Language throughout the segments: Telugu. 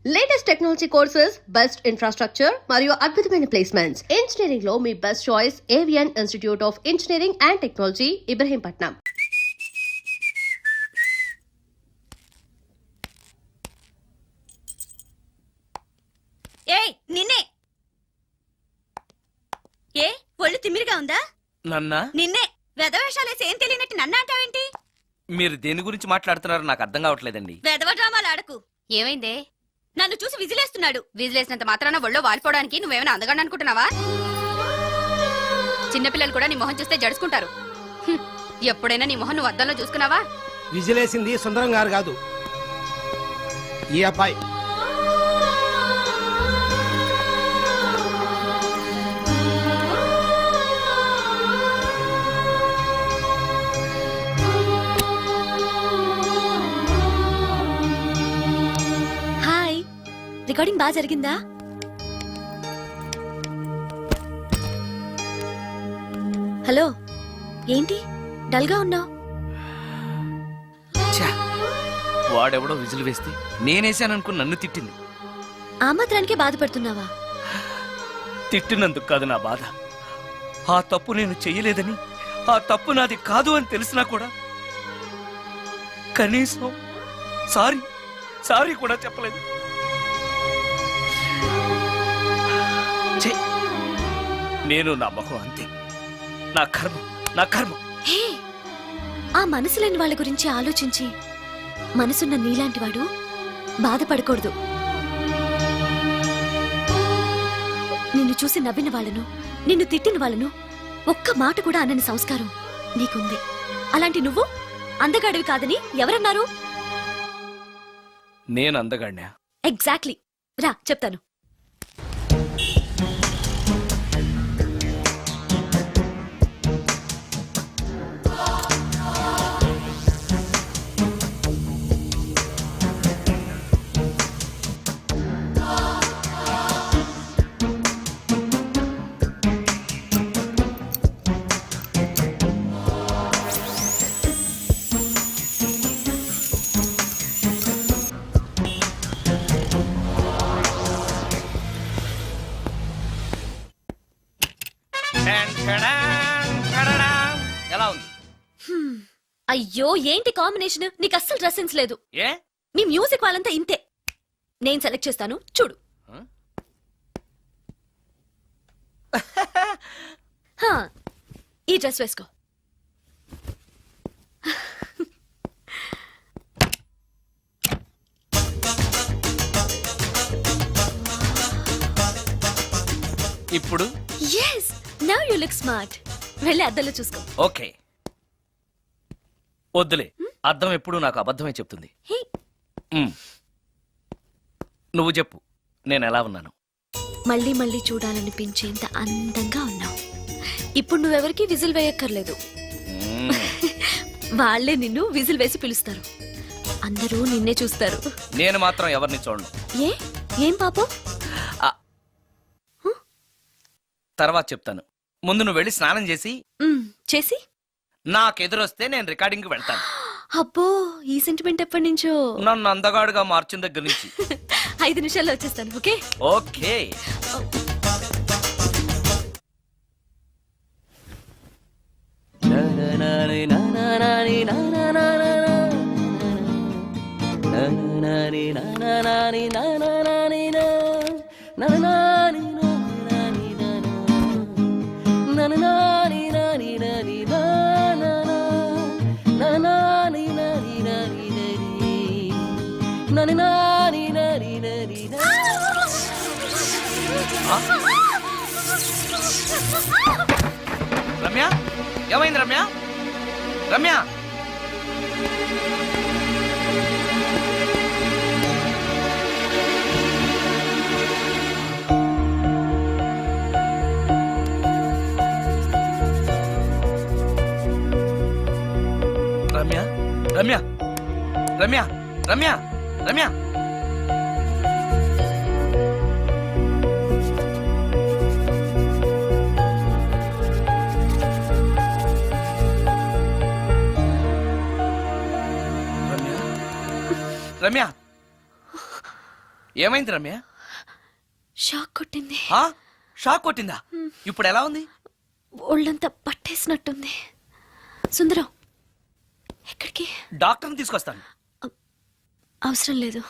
Latest technology courses, best infrastructure మరియు అద్భుతమైన ప్లేస్మెంట్స్. ఇంజనీరింగ్ లో మీ best choice Avian institute of engineering and technology, Ibrahimpatnam. ఏయ్ నిన్నే. ఏ ఒళ్ళు తిమ్మిరిగా ఉందా? నన్నా నిన్నే వెధవేషాలేసి ఏం తెలియనట్టు నన్ను అంటావేంటి? మీరు దేని గురించి మాట్లాడుతున్నారో నాకు అర్థం కావట్లేదండి. వెధవ డ్రామాలు ఆడకు. ఏమైందే? నన్ను చూసి విజిలేస్తున్నాడు. విజిలేసినంత మాత్రాన ఒళ్ళో వాలిపోవడానికి నువ్వేమైనా అందగాడు అనుకుంటున్నావా? చిన్నపిల్లలు కూడా నీ మొహం చూస్తే జడుచుకుంటారు. ఎప్పుడైనా నీ మొహం నువ్వు అద్దంలో చూసుకున్నావా? విజిలేసింది సుందరం గారు కాదు, ఈ అబ్బాయి. హాయ్, రికార్డింగ్ బాగా జరిగిందా? హలో, ఏంటి డల్ గా ఉన్నావు? ఛా, వాడెవడో విజిల్ వేస్తే నేనేసాననుకుని నన్ను తిట్టింది. ఆ మాత్రానికే బాధపడుతున్నావా? తిట్టినందుకు కాదు నా బాధ. ఆ తప్పు నేను చెయ్యలేదని, ఆ తప్పు నాది కాదు అని తెలిసినా కూడా కనీసం సారీ సారీ కూడా చెప్పలేదు. ఛీ, నేను నా మొహం అంతే. నా కర్మ, నా కర్మ. హే, ఆ మనసు లేని వాళ్ళ గురించి ఆలోచించి మనసున్న నీలాంటి వాడు బాధపడకూడదు. నిన్ను చూసి నవ్విన వాళ్ళను, నిన్ను తిట్టిన వాళ్ళను ఒక్క మాట కూడా అనని సంస్కారం నీకుంది. అలాంటి నువ్వు అందగాడివి కాదని ఎవరన్నారు? నేను అందగాడినా? ఎగ్జాక్ట్లీ. రా చెప్తాను. ఎలా ఉంది? అయ్యో, ఏంటి కాంబినేషన్? నీకు అస్సలు డ్రెస్ సెన్స్ లేదు. ఏ? మీ మ్యూజిక్ వాళ్ళంతా ఇంతే. నేను సెలెక్ట్ చేస్తాను, చూడు. హా, ఈ డ్రెస్ వేసుకో. ఇప్పుడు yes, now you look smart. వెళ్ళి అద్దంలో చూసుకో. ఓకే. వద్దులే, అర్థం ఎప్పుడు నాకు అబద్ధమే చెప్తుంది. హే, నువ్వు చెప్పు, నేను ఎలా ఉన్నాను? మళ్ళీ మళ్ళీ చూడాలనిపించేంత అందంగా ఉన్నావు. ఇప్పుడు నువ్వెవరికి విజిల్ వేయక్కర్లేదు. వాళ్లే నిన్ను విజిల్ వేసి పిలుస్తారు. అందరూ నిన్నే చూస్తారు. నేను మాత్రం ఎవరిని చూడను. ఏ, ఏం పాపం? తర్వాత చెప్తాను. ముందు నువ్వు వెళ్ళి స్నానం చేసి చేసి నాకెదురొస్తే నేను రికార్డింగ్కి వెళ్తాను. అబ్బో, ఈ సెంటిమెంట్ ఎప్పటి నుంచో? నన్ను అందగాడుగా మార్చిన దగ్గర నుంచి. 5 నిమిషాల్లో వచ్చేస్తాను. Okay okay. రమ్య, ఏమైంది రమ్య? రమ్య, రమ్య, రమ్య, రమ్య, రమ్య, రమ్య. రమ్య, ఏమైంది రమ్య? షాక్ కొట్టింది. ఆ? షాక్ కొట్టిందా? ఇప్పుడు ఎలా ఉంది? ఒళ్ళంతా పట్టేసినట్టుంది. సుందరం, ఎక్కడికి? డాక్టర్ని తీసుకొస్తాను. అవసరం లేదు.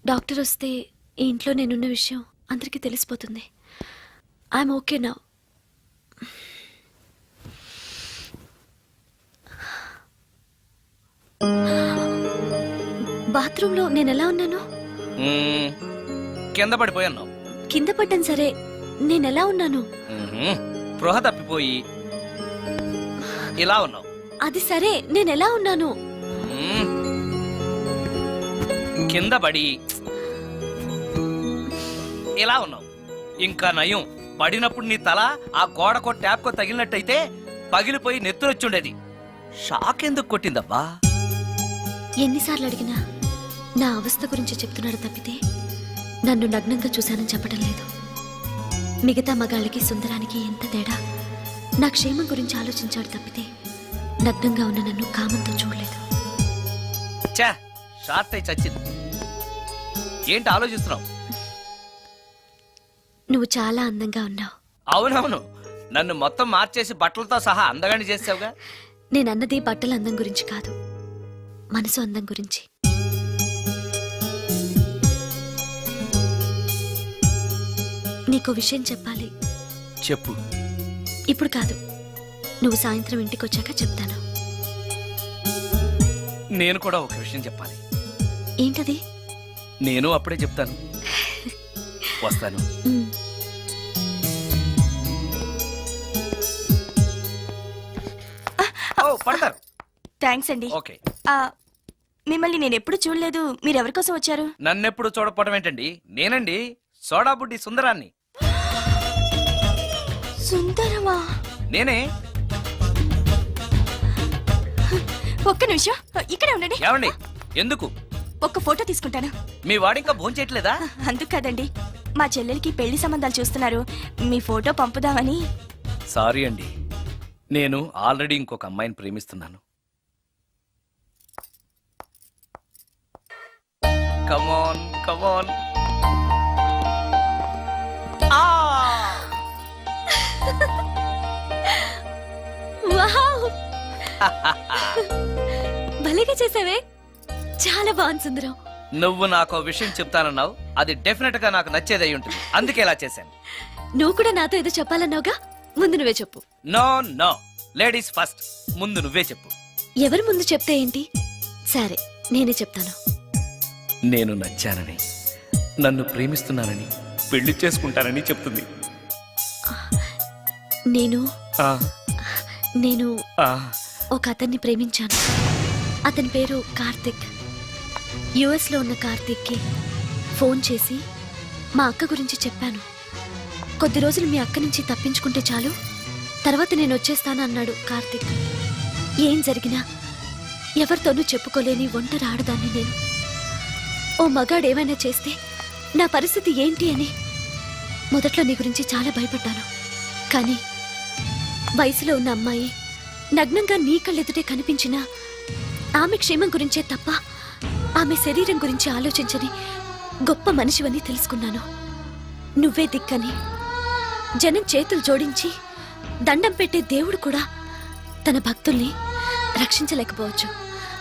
డాక్టర్ వస్తే ఈ ఇంట్లో నేనున్న విషయం అందరికీ తెలిసిపోతుంది. ఐఎమ్ ఓకే నా. బాత్రూంలో నేను ఎలా ఉన్నాను? కింద పడిపోయాను. కింద పడ్డాను సరే, నేను ఎలా ఉన్నాను? స్పృహ తప్పిపోయి ఇలా ఉన్నావు. అది సరే, నేను ఎలా ఉన్నాను? కింద పడి ఇలా ఉన్నావు. ఇంకా నయం, పడినప్పుడు నీ తల ఆ గోడకో ట్యాప్కో తగిలినట్టయితే పగిలిపోయి నెత్తురొచ్చుండేది. షాక్ ఎందుకు కొట్టిందబ్బా? ఎన్నిసార్లు అడిగినా నా అవస్థ గురించి చెప్తున్నాడు తప్పితే నన్ను నగ్నంగా చూశానని చెప్పడం లేదు. మిగతా మగాళ్ళకి సుందరానికి ఎంత తేడా. నా క్షేమం గురించి ఆలోచించాడు తప్పితే నగ్నంగా ఉన్న నన్ను కామంతో చూడలేదు. చా, షార్ట్ అయి చచ్చింది. ఏంటి ఆలోచిస్తున్నావు? నువ్వు చాలా అందంగా ఉన్నావు. అవునవును, నన్ను మొత్తం మార్చేసి బట్టలతో సహా అందగాని చేసావుగా. నేనన్నది బట్టల అందం గురించి కాదు, మనసు అందం గురించి. నీకో విషయం చెప్పాలి. చెప్పు. ఇప్పుడు కాదు, నువ్వు సాయంత్రం ఇంటికి వచ్చాక చెప్తాను. నేను కూడా ఒక విషయం చెప్పాలి. ఏంటది? నేను అప్పుడే చెప్తాను. వస్తాను. ఉమ్. ఓ, పడతారు. థ్యాంక్స్ అండి. ఓకే. మిమ్మల్ని నేను ఎప్పుడు చూడలేదు. మీరు ఎవరి కోసం వచ్చారు? నన్నెప్పుడు చూడకపోవడం ఏంటండి? నేనండి, సోడా బుడ్డి సుందరాన్ని. సుందరమా? నేనే. ఒక్క నిమిషం ఇక్కడే ఉండండి. ఏమండి? ఎందుకు? ఒక్క ఫోటో తీసుకుంటాను. మీ వాడింకా భోంచేయట్లేదా? అందుకు కదండి, మా చెల్లెలకి పెళ్లి సంబంధాలు చూస్తున్నారు. మీ ఫోటో పంపుదామని. సారీ అండి, నేను ఆల్రెడీ ఇంకొక అమ్మాయిని ప్రేమిస్తున్నాను. కమాన్ కమాన్. వావ్! భలేగా చేసావే. చాలా బాగుంది సుందరం. నువ్వు నాకు విషయం చెప్తానన్నావు, అది డెఫినెట్ గా నాకు నచ్చేదై ఉంటుంది. అందుకే ఇలా చేశాను. నువ్వు కూడా నాతో ఏదో చెప్పాలన్నావుగా, ముందు నువ్వే చెప్పు. No no, ladies first. ముందు నువ్వే చెప్పు. ఎవరి ముందు చెప్తే ఏంటి? సరే, నేనే చెప్తాను. నేను నచ్చానని, నన్ను ప్రేమిస్తున్నానని, పెళ్లి చేసుకుంటానని చెప్తుంది. నేను ఆ, నేను ఆ, ఒక అతన్ని ప్రేమించాను. అతని పేరు కార్తిక్. యుఎస్ లో ఉన్న కార్తిక్కి ఫోన్ చేసి మా అక్క గురించి చెప్పాను. కొద్ది రోజులు మీ అక్క నుంచి తప్పించుకుంటే చాలు, తర్వాత నేను వచ్చేస్తాను అన్నాడు కార్తిక్. ఏం జరిగినా ఎవరితోనూ చెప్పుకోలేని ఒంటరి ఆడదాన్ని నేను. ఓ మగాడు ఏమైనా చేస్తే నా పరిస్థితి ఏంటి అని మొదట్లో నీ గురించి చాలా భయపడ్డాను. కానీ వయసులో ఉన్న అమ్మాయి నగ్నంగా నీ కళ్ళెదుటే కనిపించినా ఆమె క్షేమం గురించే తప్ప ఆమె శరీరం గురించి ఆలోచించని గొప్ప మనిషివని తెలుసుకున్నాను. నువ్వే దిక్కని జనం చేతులు జోడించి దండం పెట్టే దేవుడు కూడా తన భక్తుల్ని రక్షించలేకపోవచ్చు.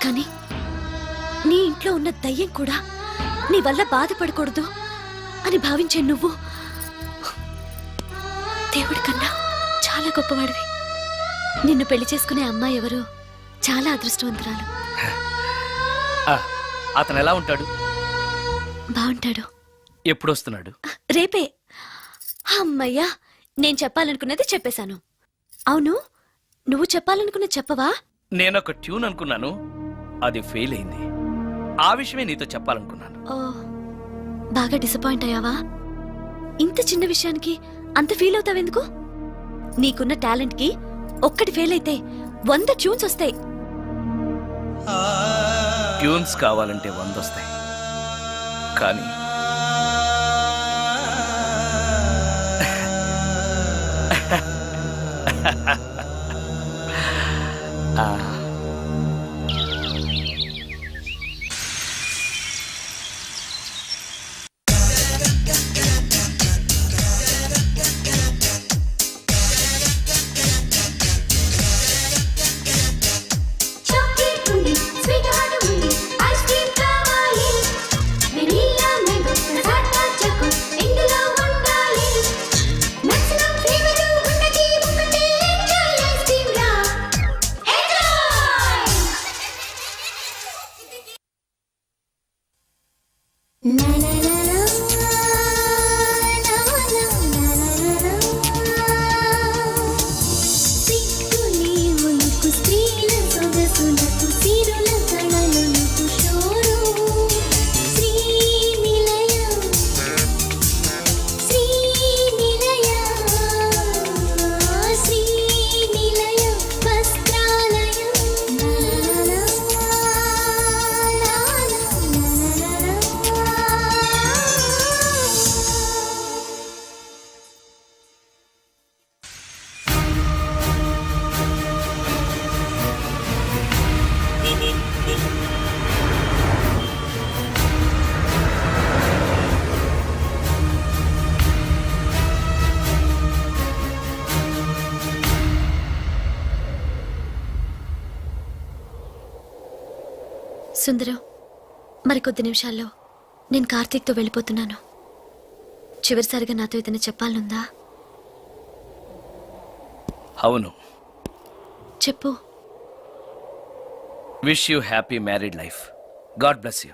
కానీ నీ ఇంట్లో ఉన్న దయ్యం కూడా నీ వల్ల బాధపడకూడదు అని భావించే నువ్వు దేవుడి కన్నా చాలా గొప్పవాడివి. నిన్ను పెళ్లి చేసుకునే అమ్మాయి ఎవరో చాలా అదృష్టవంతురాలు. అతను ఎలా ఉంటాడు? బాగుంటాడు. ఎప్పుడు వస్తున్నాడు? రేపే. అమ్మయ్యా, నేను చెప్పాలనుకున్నది చెప్పేశాను. అవును, నువ్వు చెప్పాలనుకున్నది చెప్పవా? నేనొక ట్యూన్ అనుకున్నాను, అది ఫెయిల్ అయింది. ఆ విషయమే నీతో చెప్పాలనుకున్నాను. ఓ, బాగా డిసప్పాయింట్ అయ్యావా? ఇంత చిన్న విషయానికి అంత ఫీల్ అవుతావెందుకు? నీకున్న టాలెంట్ కి ఒక్కటి ఫెయిల్ అయితే 100 ట్యూన్స్ వస్తాయి. ట్యూన్స్ కావాలంటే 100 వస్తాయి, కానీ సుందరం, మరికొద్ది నిమిషాల్లో నేను కార్తీక్తో వెళ్ళిపోతున్నాను. చివరిసారిగా నాతో ఏదైనా చెప్పాలనుందా? అవును. చెప్పు. Wish you happy married life. God bless you.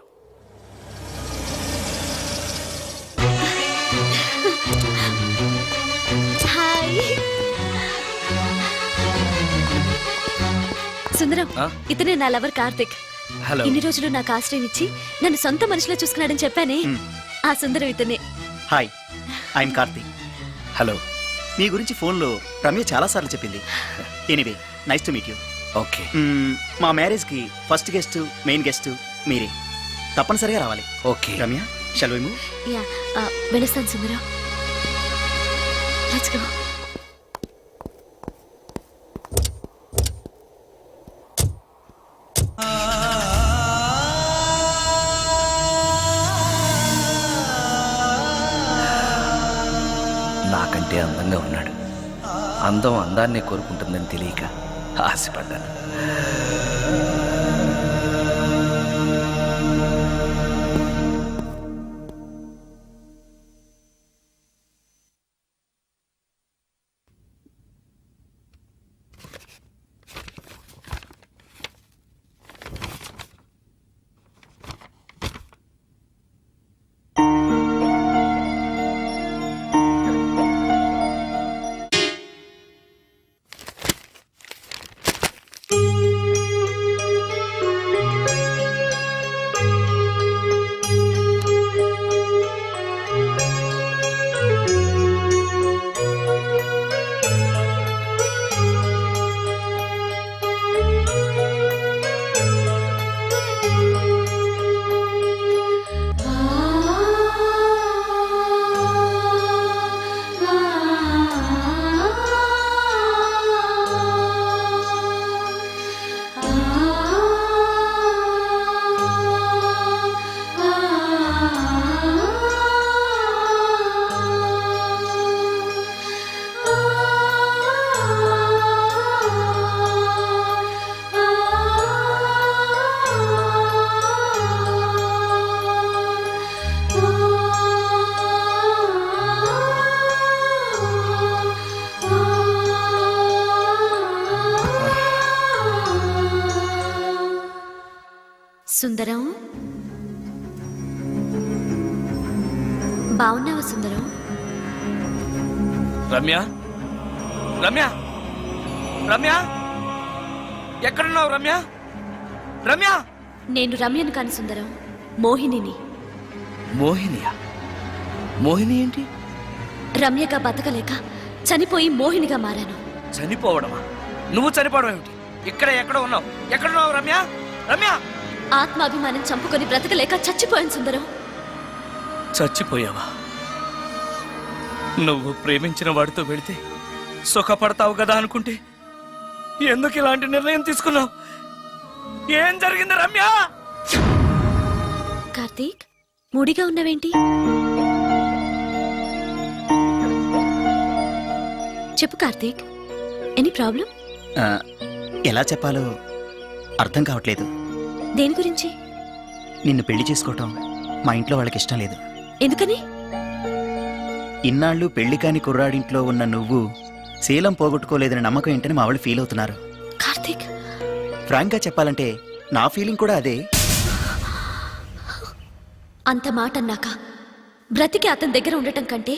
Hi Sundaram, ఆ? ఇతనే నా లవర్ కార్తిక్. హలో. ఇన్ని రోజులు నాకు ఆశ్రయం ఇచ్చి నన్ను సొంత మనిషిలో చూసుకున్నాడని చెప్పానే, ఆ సుందరం ఇతనే. Hi, I'm Karthik. హలో. మీ గురించి ఫోన్లో రమ్య చాలాసార్లు చెప్పింది. Anyway, nice to meet you. Okay. మా మ్యారేజ్కి ఫస్ట్ గెస్ట్, మెయిన్ గెస్ట్ మీరే. తప్పనిసరిగా రావాలి. Okay. Ramya, shall we move? Yeah, వెళ్ళొస్తాను సుందరం. Let's go. నాకంటే అందంగా ఉన్నాడు. అందం అందాన్నే కోరుకుంటుందని తెలియక ఆశపడ్డాను. సుందరం, బాగున్నావా సుందరం? రమ్య, రమ్య, రమ్య, ఎక్కడున్నావు రమ్య? రమ్య. నేను రమ్యను కాని సుందరం, మోహినిని. మోహినియా? మోహిని ఏంటి? రమ్యగా బతకలేక చనిపోయి మోహినిగా మారాను. చనిపోవడమా? నువ్వు చనిపోవడం ఏమిటి? ఇక్కడ ఎక్కడ ఉన్నావు? ఎక్కడున్నావు రమ్య? రమ్య. ఆత్మాభిమానం చంపుకొని బ్రతకలేక చచ్చిపోయాను సుందరం. చచ్చిపోయావా? నువ్వు ప్రేమించిన వాడితో వెళితే సుఖపడతావు కదా అనుకుంటే ఎందుకు ఇలాంటి నిర్ణయం తీసుకున్నావు? ఏం జరిగింది రమ్య? కార్తీక్, మూడిగా ఉన్నావేంటి? చెప్పు కార్తీక్, ఎనీ ప్రాబ్లం? ఎలా చెప్పాలో అర్థం కావట్లేదు. దేని గురించి? నిన్ను పెళ్లి చేసుకోవటం మా ఇంట్లో వాళ్ళకి ఇష్టం లేదు. ఎందుకని? ఇన్నాళ్ళు పెళ్లి కాని కుర్రాడింట్లో ఉన్న నువ్వు శీలం పోగొట్టుకోలేదని నమ్మకం ఏంటని మా వాళ్ళు ఫీల్ అవుతున్నారు. కార్తీక్, ఫ్రాంక్గా చెప్పాలంటే నా ఫీలింగ్ కూడా అదే. అంత మాట అన్నాక బ్రతికి అతని దగ్గర ఉండటం కంటే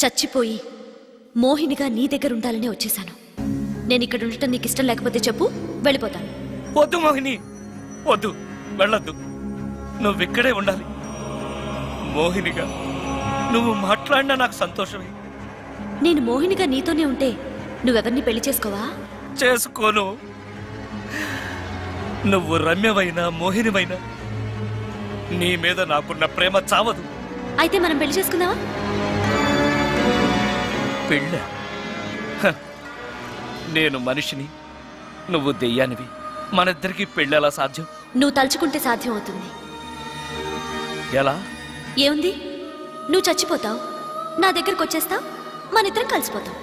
చచ్చిపోయి మోహినిగా నీ దగ్గర ఉండాలనే వచ్చేశాను. నేను ఇక్కడ ఉండటం నీకు ఇష్టం లేకపోతే చెప్పు, వెళ్ళిపోతాను. వద్దు మోహిని, వద్దు, వెళ్ళొద్దు. నువ్విక్కడే ఉండాలి. మోహినిగా నువ్వు మాట్లాడినా నాకు సంతోషమే. నేను మోహినిగా నీతోనే ఉంటే నువ్వెవరిని పెళ్లి చేసుకోవా? చేసుకోను. నువ్వు రమ్యమైనా మోహినివైనా నీ మీద నాకున్న ప్రేమ చావదు. అయితే మనం పెళ్లి చేసుకుందావా? పెళ్ళ? హ, నేను మనిషిని, నువ్వు దెయ్యానివి. మనిద్దరికి పెళ్ళెలా సాధ్యం? నువ్వు తలుచుకుంటే సాధ్యం అవుతుంది. ఎలా? ఏముంది, నువ్వు చచ్చిపోతావు, నా దగ్గరకు వచ్చేస్తావు, మనిద్దరం కలిసిపోతాం.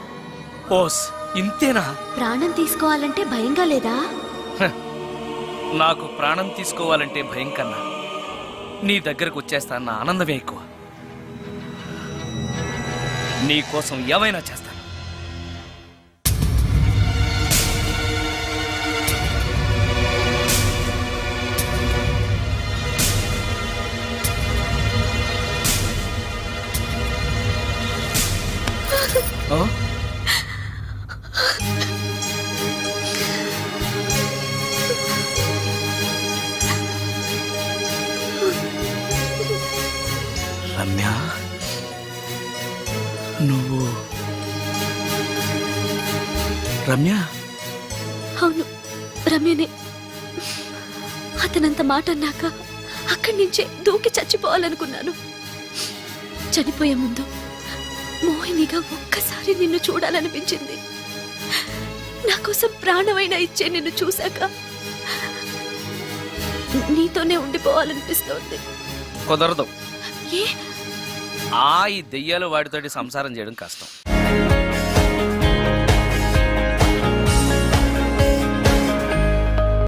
ఓస్, ఇంతేనా? ప్రాణం తీసుకోవాలంటే భయంగా లేదా? హ, నాకు ప్రాణం తీసుకోవాలంటే భయం కన్నా నీ దగ్గరకు వచ్చేస్తాన్న ఆనందమే ఎక్కువ. నీ కోసం ఏమైనా చేస్తాను. ఓ? రమ్య, నువ్వు రమ్య? అవును, రమ్యనే. అతనంత మాట అన్నాక అక్కడి నుంచే దూకి చచ్చిపోవాలనుకున్నాను. చనిపోయే ముందు మోహినిగా ఒక్కసారి నిన్ను చూడాలనిపించింది. నా కోసం ప్రాణమైనా ఇచ్చే నిన్ను చూశాక నీతోనే ఉండిపోవాలనిపిస్తోంది. కుదరదు. ఏ? ఈ దెయ్యాలు వాడితోటి సంసారం చేయడం కష్టం.